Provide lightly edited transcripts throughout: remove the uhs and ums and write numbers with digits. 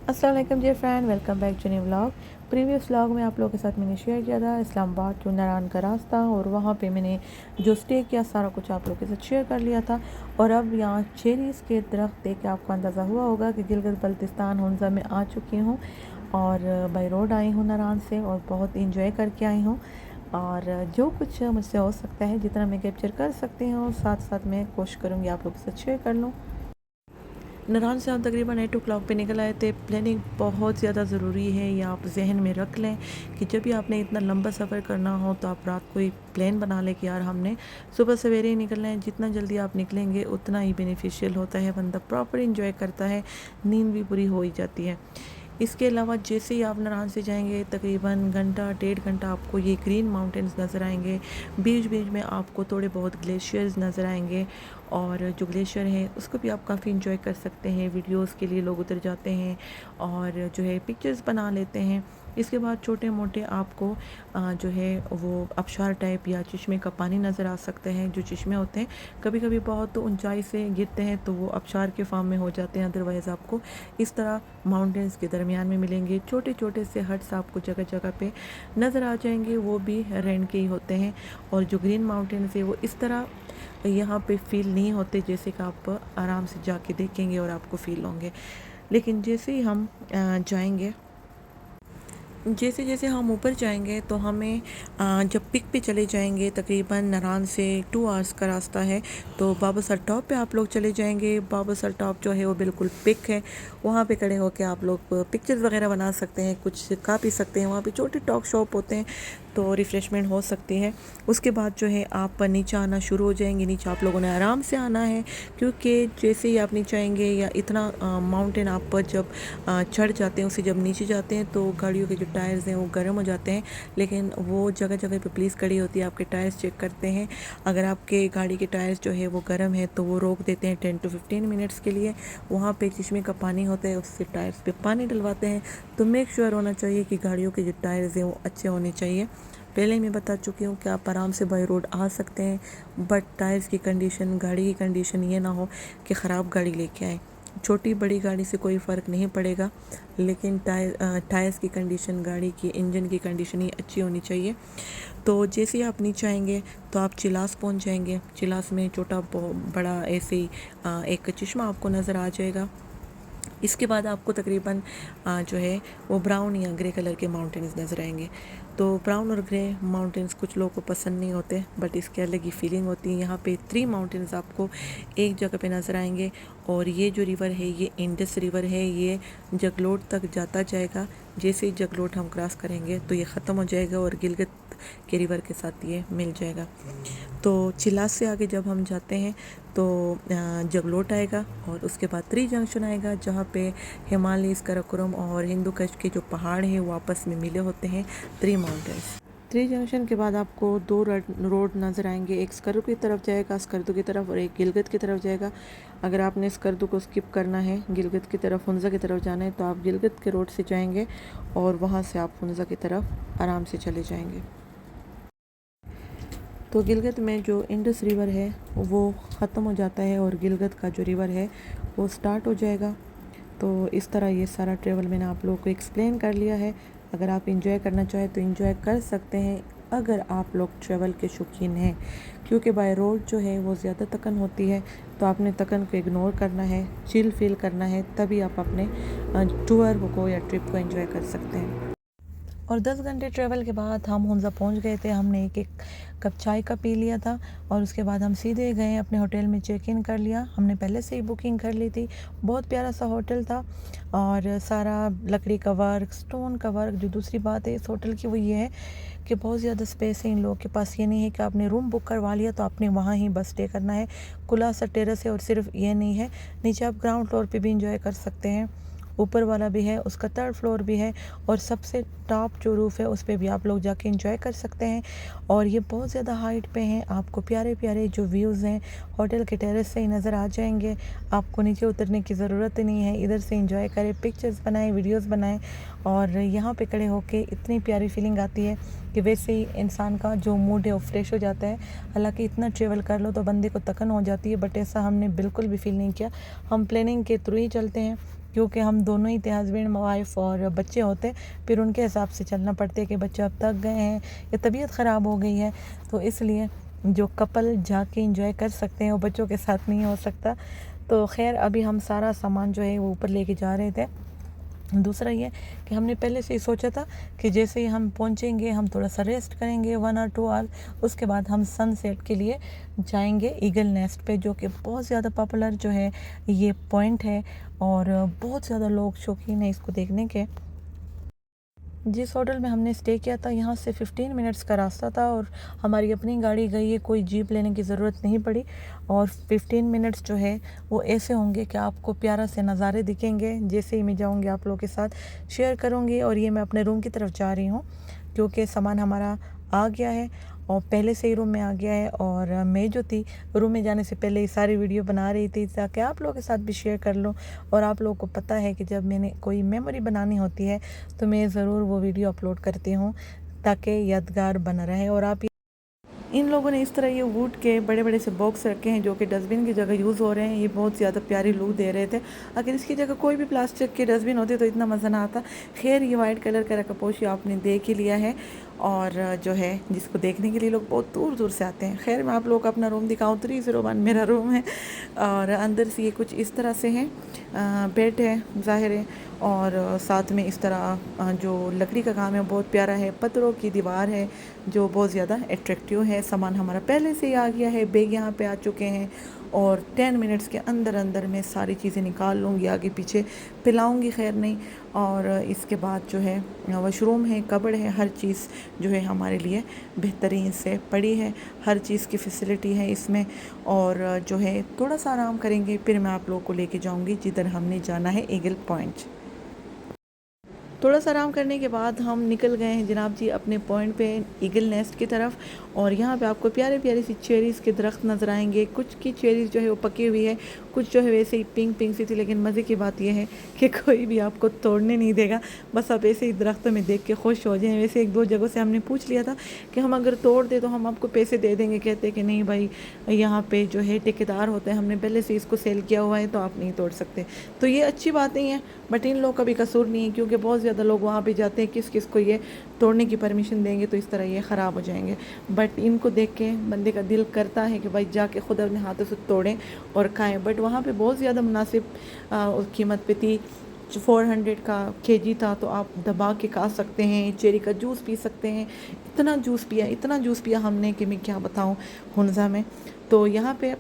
अस्सलाम वालेकुम dear friend, welcome back to new vlog. Previous vlog में आप लोगों के साथ मैंने शेयर किया था इस्लामाबाद टू नारायण का रास्ता, और वहाँ पे मैंने जो स्टे किया सारा कुछ आप लोगों के साथ शेयर कर लिया था। और अब यहाँ चेरीज़ के दरख्त देख के आपको अंदाज़ा हुआ होगा कि गिलगित बल्तिस्तान हुंज़ा में आ चुकी हूँ और बाई रोड आई हूँ नारायण से, और बहुत इंजॉय करके आई हूँ। और जो कुछ मुझसे हो सकता है, जितना मैं कैप्चर कर सकती हूँ, साथ साथ मैं कोशिश करूँगी आप लोगों के साथ शेयर कर लूँ। नारायण से हम तकरीबन 8 o'clock पे निकल आए थे। प्लानिंग बहुत ज़्यादा ज़रूरी है, ये आप जहन में रख लें कि जब भी आपने इतना लंबा सफ़र करना हो तो आप रात को एक प्लान बना लें कि यार हमने सुबह सवेरे ही निकलना है। जितना जल्दी आप निकलेंगे उतना ही बेनिफिशियल होता है, बंदा प्रॉपर इंजॉय करता है, नींद भी पूरी हो ही जाती है। इसके अलावा जैसे ही आप नारायण से जाएंगे तकरीबन घंटा 1.5 घंटा आपको ये ग्रीन माउंटेन्स नज़र आएंगे। बीच बीच में आपको थोड़े बहुत ग्लेशियर्स नज़र आएंगे, और जो ग्लेशियर है उसको भी आप काफ़ी इंजॉय कर सकते हैं। वीडियोस के लिए लोग उतर जाते हैं और जो है पिक्चर्स बना लेते हैं। इसके बाद छोटे मोटे आपको जो है वो आबशार टाइप या चश्मे का पानी नज़र आ सकते हैं। जो चश्मे होते हैं कभी कभी बहुत ऊंचाई से गिरते हैं तो वो आबशार के फॉर्म में हो जाते हैं, अदरवाइज़ आपको इस तरह माउंटेन्स के दरमियान में मिलेंगे। छोटे छोटे से हट्स आपको जगह जगह पे नज़र आ जाएंगे, वो भी रेंट के ही होते हैं। और जो ग्रीन माउंटेन्स है वो इस तरह यहाँ पे फील नहीं होते, जैसे कि आप आराम से जाके देखेंगे और आपको फील होंगे। लेकिन जैसे ही हम जाएंगे, जैसे जैसे हम ऊपर जाएंगे तो हमें जब पिक पे चले जाएंगे, तकरीबन नारायण से 2 आवर्स का रास्ता है, तो बाबा सर टॉप पे आप लोग चले जाएंगे। बाबा सर टॉप जो है वो बिल्कुल पिक है, वहाँ पे खड़े होकर आप लोग पिक्चर्स वगैरह बना सकते हैं, कुछ खा पी सकते हैं। वहाँ पे छोटे टॉक शॉप होते हैं तो रिफ़्रेशमेंट हो सकती है। उसके बाद जो है आप नीचे आना शुरू हो जाएंगे। नीचे आप लोगों ने आराम से आना है, क्योंकि जैसे ही आप नीचे आएंगे या इतना माउंटेन आप पर जब चढ़ जाते हैं, उसे जब नीचे जाते हैं तो गाड़ियों के जो टायर्स हैं वो गर्म हो जाते हैं। लेकिन वो जगह जगह पे पुलिस खड़ी होती है, आपके टायर्स चेक करते हैं। अगर आपके गाड़ी के टायर्स जो है वो गर्म है तो वो रोक देते हैं 10 to 15 मिनट्स के लिए। वहाँ पे चश्मे का पानी होता है, उससे टायर्स पे पानी डलवाते हैं। तो मेक श्योर होना चाहिए कि गाड़ियों के जो टायर्स हैं वो अच्छे होने चाहिए। पहले मैं बता चुकी हूँ कि आप आराम से बाई रोड आ सकते हैं, बट टायर्स की कंडीशन, गाड़ी की कंडीशन ये ना हो कि ख़राब गाड़ी लेके आए। छोटी बड़ी गाड़ी से कोई फ़र्क नहीं पड़ेगा, लेकिन टायर्स की कंडीशन, गाड़ी की इंजन की कंडीशन ही अच्छी होनी चाहिए। तो जैसे ही आप नीचे आएंगे तो आप चिलास पहुंच जाएंगे। चिलास में छोटा बड़ा ऐसे ही एक चश्मा आपको नज़र आ जाएगा। इसके बाद आपको तकरीबन जो है वो ब्राउन या ग्रे कलर के माउंटेन्स नज़र आएंगे। तो ब्राउन और ग्रे माउंटेन्स कुछ लोगों को पसंद नहीं होते, बट इसके अलग ही फीलिंग होती है। यहाँ पे 3 माउंटेन्स आपको एक जगह पे नज़र आएंगे, और ये जो रिवर है ये इंडस रिवर है, ये जगलोट तक जाता जाएगा। जैसे ही जगलोट हम क्रॉस करेंगे तो ये ख़त्म हो जाएगा और गिलगित के रिवर के साथ ये मिल जाएगा। तो चिलास से आगे जब हम जाते हैं तो जगलोट आएगा, और उसके बाद त्रि जंक्शन आएगा, जहाँ पे हिमालयस, कराकोरम और हिंदू कश के जो पहाड़ हैं वो आपस में मिले होते हैं, त्रि माउंटेन्स। त्रि जंक्शन के बाद आपको 2 रोड नज़र आएंगे, एक स्कर्दू की तरफ जाएगा, स्कर्दू की तरफ, और एक गिलगित की तरफ जाएगा। अगर आपने स्कर्दू को स्किप करना है, गिलगित की तरफ, हुंज़ा की तरफ जाना है, तो आप गिलगित के रोड से जाएंगे और वहाँ से आप हुंज़ा की तरफ आराम से चले जाएंगे। तो गिलगित में जो इंडस रिवर है वो ख़त्म हो जाता है और गिलगित का जो रिवर है वो स्टार्ट हो जाएगा। तो इस तरह ये सारा ट्रेवल मैंने आप लोगों को एक्सप्लेन कर लिया है। अगर आप इंजॉय करना चाहें तो इंजॉय कर सकते हैं, अगर आप लोग ट्रेवल के शौकीन हैं, क्योंकि बाय रोड जो है वो ज़्यादा थकन होती है। तो आपने थकन को इग्नोर करना है, चिल फील करना है, तभी आप अपने टूर को या ट्रिप को एंजॉय कर सकते हैं। और 10 घंटे ट्रैवल के बाद हम हुंज़ा पहुंच गए थे। हमने एक कप चाय का पी लिया था, और उसके बाद हम सीधे गए अपने होटल में, चेक इन कर लिया। हमने पहले से ही बुकिंग कर ली थी। बहुत प्यारा सा होटल था, और सारा लकड़ी का वर्क, स्टोन का वर्क। जो दूसरी बात है इस होटल की वो ये है कि बहुत ज़्यादा स्पेस है इन लोगों के पास। ये नहीं है कि आपने रूम बुक करवा लिया तो आपने वहाँ ही बस स्टे करना है। खुला सा टेरेस है, और सिर्फ ये नहीं है, नीचे आप ग्राउंड फ्लोर पे भी इंजॉय कर सकते हैं, ऊपर वाला भी है, उसका 3rd फ्लोर भी है, और सबसे टॉप जो रूफ़ है उस पर भी आप लोग जाके एंजॉय कर सकते हैं। और ये बहुत ज़्यादा हाइट पे हैं, आपको प्यारे प्यारे जो व्यूज़ हैं होटल के टेरेस से ही नज़र आ जाएंगे। आपको नीचे उतरने की ज़रूरत नहीं है, इधर से एंजॉय करें, पिक्चर्स बनाएं, वीडियोस बनाएं। और यहाँ पे खड़े होके इतनी प्यारी फीलिंग आती है कि वैसे ही इंसान का जो मूड है वो फ्रेश हो जाता है। हालांकि इतना ट्रेवल कर लो तो बंदे को थकन हो जाती है, बट ऐसा हमने बिल्कुल भी फील नहीं किया। हम प्लानिंग के थ्रू ही चलते हैं, क्योंकि हम दोनों ही थे, हस्बैंड वाइफ और बच्चे होते, फिर उनके हिसाब से चलना पड़ता है कि बच्चे अब थक गए हैं या तबीयत ख़राब हो गई है, तो इसलिए जो कपल जाके इंजॉय कर सकते हैं वो बच्चों के साथ नहीं हो सकता। तो खैर अभी हम सारा सामान जो है वो ऊपर लेके जा रहे थे। दूसरा ये कि हमने पहले से ही सोचा था कि जैसे ही हम पहुंचेंगे हम थोड़ा सा रेस्ट करेंगे 1 और 2 आवर, उसके बाद हम सनसेट के लिए जाएंगे ईगल नेस्ट पे, जो कि बहुत ज़्यादा पॉपुलर जो है ये पॉइंट है और बहुत ज़्यादा लोग शौकीन हैं इसको देखने के। जिस होटल में हमने स्टे किया था यहाँ से 15 मिनट्स का रास्ता था और हमारी अपनी गाड़ी गई है, कोई जीप लेने की ज़रूरत नहीं पड़ी। और 15 मिनट्स जो है वो ऐसे होंगे कि आपको प्यारा से नज़ारे दिखेंगे। जैसे ही मैं जाऊँगी आप लोगों के साथ शेयर करूँगी। और ये मैं अपने रूम की तरफ जा रही हूँ क्योंकि सामान हमारा आ गया है और पहले से ही रूम में आ गया है। और मैं जो थी रूम में जाने से पहले ही सारी वीडियो बना रही थी ताकि आप लोगों के साथ भी शेयर कर लूँ। और आप लोगों को पता है कि जब मैंने कोई मेमोरी बनानी होती है तो मैं ज़रूर वो वीडियो अपलोड करती हूँ ताकि यादगार बना रहे। और आप इन लोगों ने इस तरह ये वुड के बड़े बड़े से बॉक्स रखे हैं जो कि डस्टबिन की जगह यूज़ हो रहे हैं। ये बहुत ज़्यादा प्यारी लुक दे रहे थे। अगर इसकी जगह कोई भी प्लास्टिक के डस्टबिन होते तो इतना मज़ा ना आता। खैर ये वाइट कलर का रकापोशी आपने देख ही लिया है और जो है जिसको देखने के लिए लोग बहुत दूर दूर से आते हैं। खैर मैं आप लोगों को अपना रूम दिखाऊँ, 301 मेरा रूम है और अंदर से ये कुछ इस तरह से है। बेड है ज़ाहिर है और साथ में इस तरह जो लकड़ी का काम है बहुत प्यारा है। पत्थरों की दीवार है जो बहुत ज़्यादा अट्रैक्टिव है। सामान हमारा पहले से ही आ गया है, बैग यहाँ पे आ चुके हैं और 10 मिनट्स के अंदर अंदर मैं सारी चीज़ें निकाल लूँगी, आगे पीछे पिलाऊँगी खैर नहीं। और इसके बाद जो है वॉशरूम है, कबर्ड है, हर चीज़ जो है हमारे लिए बेहतरीन से पड़ी है। हर चीज़ की फैसिलिटी है इसमें। और जो है थोड़ा सा आराम करेंगे फिर मैं आप लोगों को लेके जाऊँगी जिधर हमने जाना है ईगल पॉइंट। थोड़ा सा आराम करने के बाद हम निकल गए हैं जनाब जी अपने पॉइंट पे ईगल नेस्ट की तरफ। और यहाँ पे आपको प्यारे प्यारे सी चेरीज़ के दरख्त नज़र आएंगे। कुछ की चेरीज़ जो है वो पकी हुई है, कुछ जो है वैसे ही पिंक पिंक सी थी। लेकिन मज़े की बात यह है कि कोई भी आपको तोड़ने नहीं देगा, बस आप ऐसे ही दरख्तों में देख के खुश हो जाएं। वैसे 1-2 जगहों से हमने पूछ लिया था कि हम अगर तोड़ दे तो हम आपको पैसे दे देंगे। कहते कि नहीं भाई, यहाँ पे जो है ठेकेदार होते हैं, हमने पहले से इसको सेल किया हुआ है तो आप नहीं तोड़ सकते। तो ये अच्छी बात नहीं है, बट इन लोगों का भी कसूर नहीं है क्योंकि बहुत ज़्यादा लोग वहाँ पे जाते हैं, किस किस को ये तोड़ने की परमिशन देंगे तो इस तरह ये ख़राब हो जाएंगे। बट इनको देख के बंदे का दिल करता है कि भाई जाके खुद अपने हाथों से तोड़ें और खाएं। बट वहाँ पे बहुत ज़्यादा मुनासिब कीमत पे थी। 400 का केजी था तो आप दबा के खा सकते हैं। चेरी का जूस पी सकते हैं। इतना जूस पिया हमने कि मैं क्या बताऊँ हुंज़ा में। तो यहाँ पे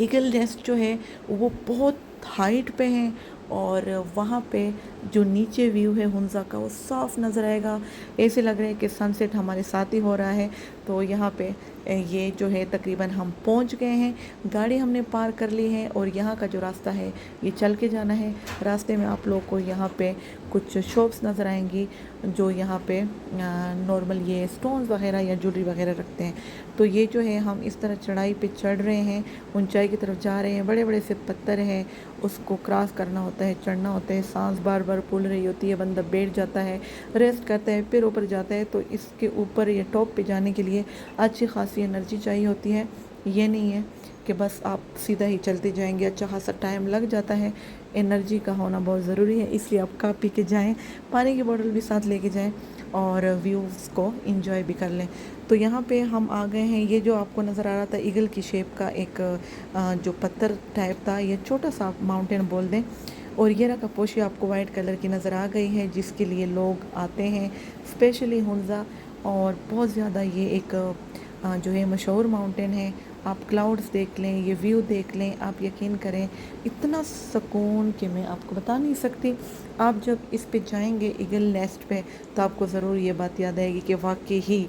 ईगल नेस्ट जो है वो बहुत हाइट पे है और वहाँ पे जो नीचे व्यू है हुंज़ा का वो साफ नज़र आएगा। ऐसे लग रहा है कि सनसेट हमारे साथ ही हो रहा है। तो यहाँ पे ये जो है तकरीबन हम पहुँच गए हैं। गाड़ी हमने पार्क कर ली है और यहाँ का जो रास्ता है ये चल के जाना है। रास्ते में आप लोग को यहाँ पे कुछ शॉप्स नज़र आएंगी जो यहाँ पे नॉर्मल ये स्टोन्स वगैरह या ज्वेलरी वगैरह रखते हैं। तो ये जो है हम इस तरह चढ़ाई पे चढ़ रहे हैं, ऊंचाई की तरफ जा रहे हैं। बड़े बड़े से पत्थर हैं, उसको क्रॉस करना होता है, चढ़ना होता है। सांस बार बार फूल रही होती है, बंदा बैठ जाता है, रेस्ट करता है, फिर ऊपर जाता है। तो इसके ऊपर या टॉप पे जाने के लिए अच्छी खासी एनर्जी चाहिए होती है। ये नहीं है कि बस आप सीधा ही चलते जाएंगे, अच्छा खासा टाइम लग जाता है। एनर्जी का होना बहुत ज़रूरी है, इसलिए आप खा पी के जाएँ, पानी की बोतल भी साथ लेके जाएँ और व्यूज़ को एंजॉय भी कर लें। तो यहाँ पे हम आ गए हैं। ये जो आपको नज़र आ रहा था ईगल की शेप का एक जो पत्थर टाइप था, ये छोटा सा माउंटेन बोल दें। और ये रकापोशी आपको वाइट कलर की नज़र आ गई है जिसके लिए लोग आते हैं स्पेशली हुंज़ा। और बहुत ज़्यादा ये एक जो है मशहूर माउंटेन है। आप क्लाउड्स देख लें, ये व्यू देख लें, आप यकीन करें इतना सुकून कि मैं आपको बता नहीं सकती। आप जब इस पे जाएंगे ईगल नेस्ट पे तो आपको ज़रूर ये बात याद आएगी कि वाकई ही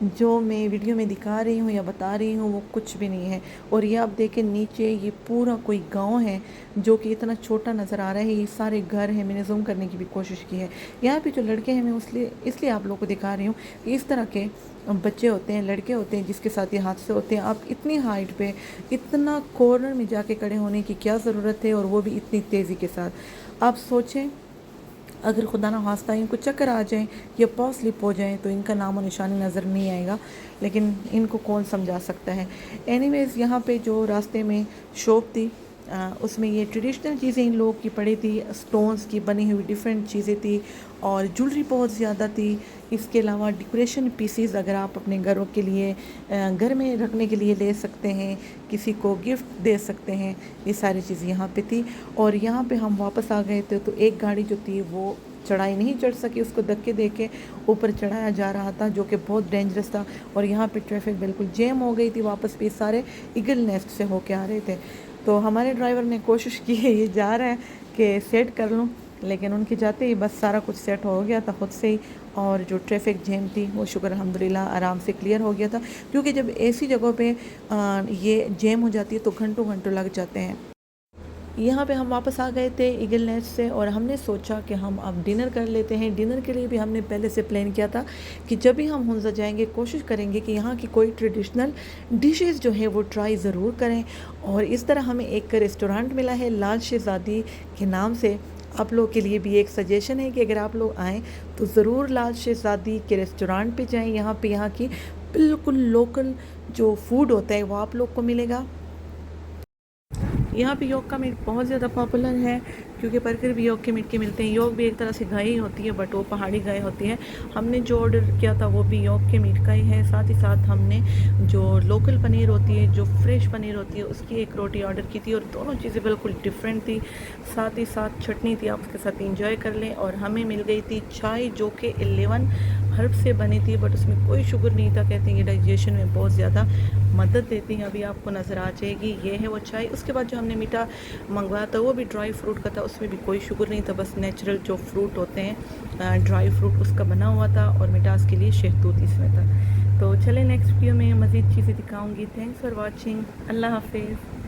जो मैं वीडियो में दिखा रही हूँ या बता रही हूँ वो कुछ भी नहीं है। और ये आप देखें नीचे ये पूरा कोई गांव है जो कि इतना छोटा नज़र आ रहा है। ये सारे घर हैं, मैंने जूम करने की भी कोशिश की है। यहाँ पे जो लड़के हैं मैं इसलिए आप लोगों को दिखा रही हूँ कि इस तरह के बच्चे होते हैं, लड़के होते हैं जिसके साथ ये हादसे होते हैं। आप इतनी हाइट पे इतना कॉर्नर में जाके खड़े होने की क्या ज़रूरत है, और वो भी इतनी तेज़ी के साथ। आप सोचें अगर खुदा ना खास्ता इनको चक्कर आ जाए या पाँव स्लिप हो जाए तो इनका नामो निशानी नज़र नहीं आएगा। लेकिन इनको कौन समझा सकता है। एनीवेज़ यहाँ पे जो रास्ते में शॉप थी उसमें ये ट्रेडिशनल चीज़ें इन लोगों की पड़ी थी, स्टोन्स की बनी हुई डिफरेंट चीज़ें थी और ज्वेलरी बहुत ज़्यादा थी। इसके अलावा डेकोरेशन पीसीज अगर आप अपने घरों के लिए घर में रखने के लिए ले सकते हैं, किसी को गिफ्ट दे सकते हैं, ये सारी चीज़ यहाँ पे थी। और यहाँ पे हम वापस आ गए थे तो एक गाड़ी जो थी वो चढ़ाई नहीं चढ़ सकी, उसको धक्के दे के ऊपर चढ़ाया जा रहा था जो कि बहुत डेंजरस था। और यहाँ पे ट्रैफिक बिल्कुल जैम हो गई थी, वापस भी सारे ईगल नेस्ट से होके आ रहे थे। तो हमारे ड्राइवर ने कोशिश की है, ये जा रहा है कि सेट कर लूँ, लेकिन उनके जाते ही बस सारा कुछ सेट हो गया था खुद से ही। और जो ट्रैफिक जैम थी वो शुक्र अल्हम्दुलिल्लाह आराम से क्लियर हो गया था, क्योंकि जब ऐसी जगहों पे ये जैम हो जाती है तो घंटों घंटों लग जाते हैं। यहाँ पे हम वापस आ गए थे ईगल नेस्ट से और हमने सोचा कि हम अब डिनर कर लेते हैं। डिनर के लिए भी हमने पहले से प्लान किया था कि जब भी हम हुंज़ा जाएंगे कोशिश करेंगे कि यहाँ की कोई ट्रेडिशनल डिशेस जो है वो ट्राई ज़रूर करें। और इस तरह हमें एक रेस्टोरेंट मिला है लाल शहज़ादी के नाम से। आप लोग के लिए भी एक सजेशन है कि अगर आप लोग आएँ तो ज़रूर लाल शहज़ादी के रेस्टोरेंट पे जाएं। यहाँ की बिल्कुल लोकल जो फूड होता है वो आप लोग को मिलेगा। यहाँ पे योग का मीट बहुत ज़्यादा पॉपुलर है, क्योंकि बर्गर भी योग के मीट के मिलते हैं। योग भी एक तरह से गाय ही होती है, बट वो पहाड़ी गाय होती है। हमने जो ऑर्डर किया था वो भी योग के मीट का ही है। साथ ही साथ हमने जो लोकल पनीर होती है, जो फ्रेश पनीर होती है, उसकी एक रोटी ऑर्डर की थी और दोनों चीज़ें बिल्कुल डिफरेंट थी। साथ ही साथ चटनी थी, आप उसके साथ इंजॉय कर लें। और हमें मिल गई थी चाय जो कि 11 हर्ब से बनी थी, बट उसमें कोई शुगर नहीं था। कहते हैं ये डाइजेशन में बहुत ज़्यादा मदद देती हैं, अभी आपको नज़र आ जाएगी। ये है वो चाय। उसके बाद जो हमने मीठा मंगवाया था वो भी ड्राई फ्रूट का था, उसमें भी कोई शुगर नहीं था, बस नेचुरल जो फ्रूट होते हैं ड्राई फ्रूट उसका बना हुआ था और मिठास के लिए शहतूत इसमें था। तो चलें नेक्स्ट वीडियो में मज़ीद चीज़ें दिखाऊंगी। Thanks for watching. अल्लाह हाफिज़।